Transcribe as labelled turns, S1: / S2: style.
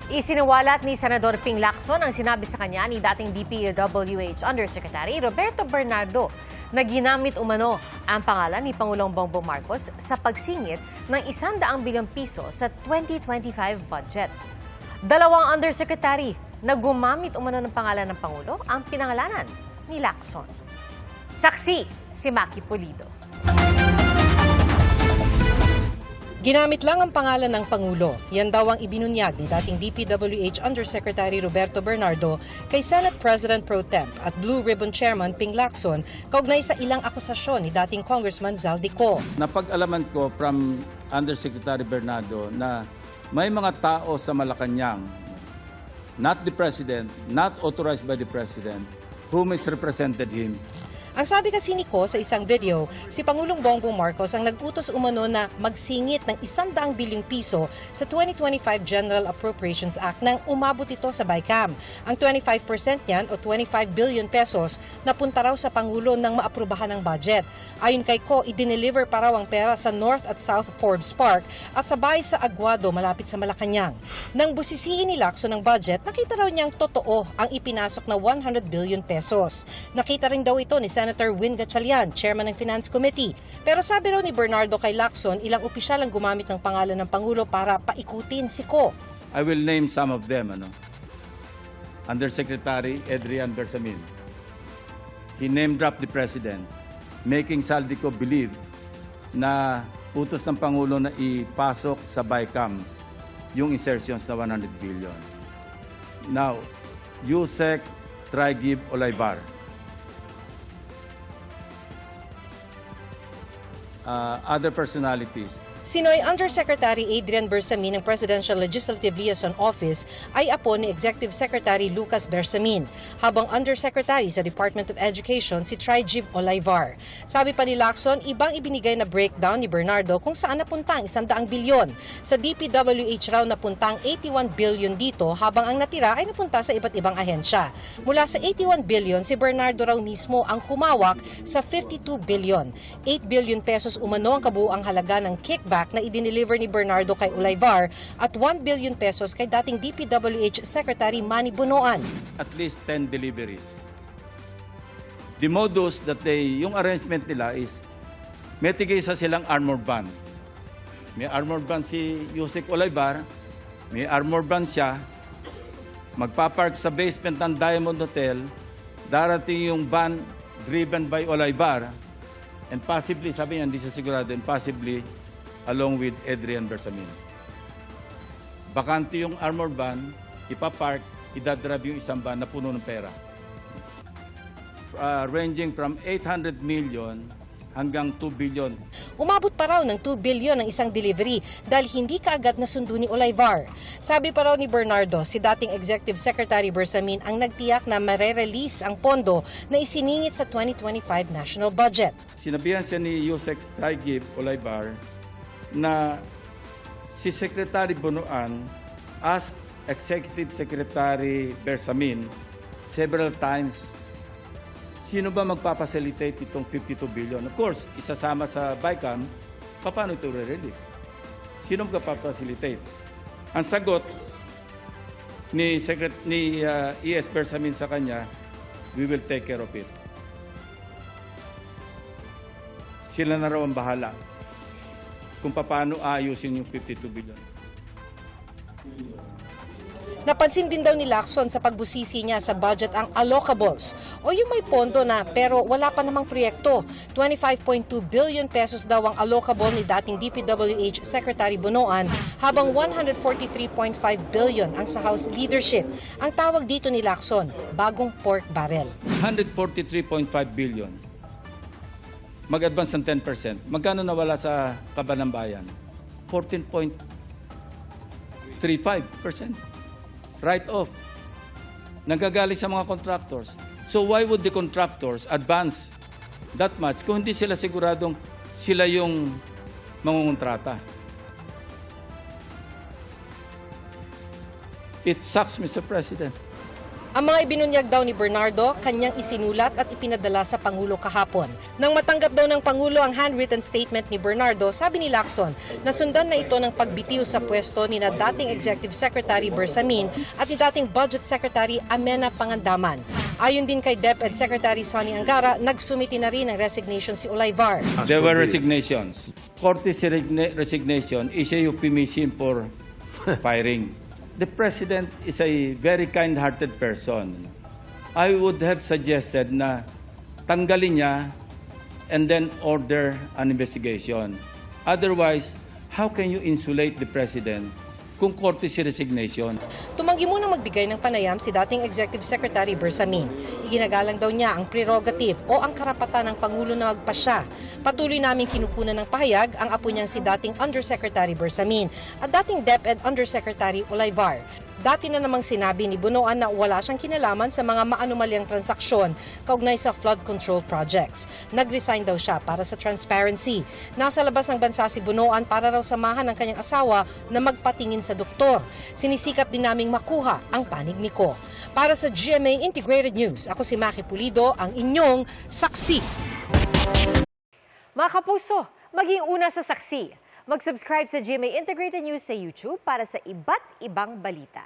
S1: Isiniwalat ni Senador Ping Lacson ang sinabi sa kanya ni dating DPWH Undersecretary Roberto Bernardo na ginamit umano ang pangalan ni Pangulong Bongbong Marcos sa pagsingit ng 100 bilyong piso sa 2025 budget. Dalawang undersecretary na gumamit umano ng pangalan ng Pangulo ang pinangalanan ni Lacson. Saksi si Maki Pulido.
S2: Ginamit lang ang pangalan ng Pangulo. Yan daw ang ibinunyag ni dating DPWH Undersecretary Roberto Bernardo kay Senate President Pro Temp at Blue Ribbon Chairman Ping Lacson kaugnay sa ilang akusasyon ni dating Congressman Zaldico.
S3: Napag-alaman ko from Undersecretary Bernardo na may mga tao sa Malacanang, not the President, not authorized by the President, who misrepresented him.
S2: Ang sabi kasi ni Ko sa isang video, si Pangulong Bongbong Marcos ang nag-utos umano na magsingit ng 100 bilyong piso sa 2025 General Appropriations Act nang umabot ito sa BICAM. Ang 25% niyan o 25 billion pesos napunta raw sa Pangulo nang maaprubahan ng budget. Ayon kay Ko, i-deliver pa raw ang pera sa North at South Forbes Park at sa bahay sa Aguado malapit sa Malacanang. Nang busisiin ni Lacson ng budget, nakita raw niyang totoo ang ipinasok na 100 billion pesos. Nakita rin daw ito ni Senator Win Gatchalian, Chairman ng Finance Committee. Pero sabi raw ni Bernardo kay Lacson, ilang opisyal ang gumamit ng pangalan ng Pangulo para paikutin si Ko.
S3: I will name some of them. Undersecretary Adrian Bersamin. He name-dropped the President, making Zaldico believe na utos ng Pangulo na ipasok sa BICAM yung insertions na 100 billion. Now, Yusek Traigib Olaybar. Other personalities.
S2: Sinoy Undersecretary Adrian Bersamin ng Presidential Legislative Liaison Office ay apo ni Executive Secretary Lucas Bersamin, habang Undersecretary sa Department of Education si Traigib Olayvar. Sabi pa ni Lacson, ibang ibinigay na breakdown ni Bernardo kung saan napunta ang 100 bilyon. Sa DPWH raw napunta ang 81 billion dito, habang ang natira ay napunta sa iba't ibang ahensya. Mula sa 81 billion, si Bernardo raw mismo ang humawak sa 52 billion. 8 billion pesos umano ang kabuuang halaga ng kickback na idineliver ni Bernardo kay Olayvar at 1 billion pesos kay dating DPWH Secretary Manny Bonoan.
S3: At least 10 deliveries. The modus that yung arrangement nila is may tigisa silang armor van. May armor van si Yusek Olayvar, may armor van siya, magpapark sa basement ng Diamond Hotel, darating yung van driven by Olayvar, and possibly, sabi niya, hindi siya sigurado, and possibly along with Adrian Bersamin. Bakante yung armor van, ipapark, idadrive yung isang van na puno ng pera. Ranging from 800 million hanggang 2 billion.
S2: Umabot pa raw ng 2 billion ang isang delivery dahil hindi kaagad nasundo ni Olayvar. Sabi pa raw ni Bernardo, si dating Executive Secretary Bersamin ang nagtiyak na marerelease ang pondo na isiningit sa 2025 national budget.
S3: Sinabihan siya ni Yusek Traigib Olayvar na si Secretary Bonoan asked Executive Secretary Bersamin several times, sino ba magpapacilitate itong 52 billion? Of course, isasama sa BICAM, paano ito re-release? Sino magpapacilitate? Ang sagot ni ES Bersamin sa kanya, we will take care of it. Sila na raw ang bahala kung paano aayusin yung 52 billion.
S2: Napansin din daw ni Lacson sa pagbusisi niya sa budget ang allocables o yung may pondo na pero wala pa namang proyekto. 25.2 billion pesos daw ang allocable ni dating DPWH Secretary Bonoan, habang 143.5 billion ang sa House leadership. Ang tawag dito ni Lacson, bagong pork barrel.
S3: 143.5 billion. Mag-advance ng 10%. Magkano nawala sa Kaban ng Bayan? 14.35%. Write-off. Nanggagaling sa mga contractors. So why would the contractors advance that much kung hindi sila siguradong sila yung mangungontrata? It sucks, Mr. President.
S2: Ang mga ibinunyag daw ni Bernardo, kanyang isinulat at ipinadala sa Pangulo kahapon. Nang matanggap daw ng Pangulo ang handwritten statement ni Bernardo, sabi ni Lacson, nasundan na ito ng pagbitiw sa pwesto ni na dating Executive Secretary Bersamin at ni dating Budget Secretary Amena Pangandaman. Ayon din kay DepEd Secretary Sonny Angara, nagsumiti na rin ng resignation si Olayvar.
S3: There were resignations. Courtesy resignation is a euphemism for firing. The President is a very kind-hearted person. I would have suggested na tanggalin niya and then order an investigation. Otherwise, how can you insulate the President kung courtesy resignation?
S2: Tumanggi munang magbigay ng panayam si dating Executive Secretary Bersamin. Iginagalang daw niya ang prerogative o ang karapatan ng Pangulo na magpasya. Patuloy naming kinukunan ng pahayag ang apo niyang si dating Undersecretary Bersamin at dating DepEd Undersecretary Olayvar. Dati na namang sinabi ni Bunoan na wala siyang kinalaman sa mga maanumalyang transaksyon kaugnay sa flood control projects. Nag-resign daw siya para sa transparency. Nasa labas ng bansa si Bunoan para raw samahan ng kanyang asawa na magpatingin sa doktor. Sinisikap din naming makuha ang panig ni Ko. Para sa GMA Integrated News, ako si Maki Pulido, ang inyong saksi.
S1: Mga kapuso, maging una sa saksi. Mag-subscribe sa GMA Integrated News sa YouTube para sa iba't ibang balita.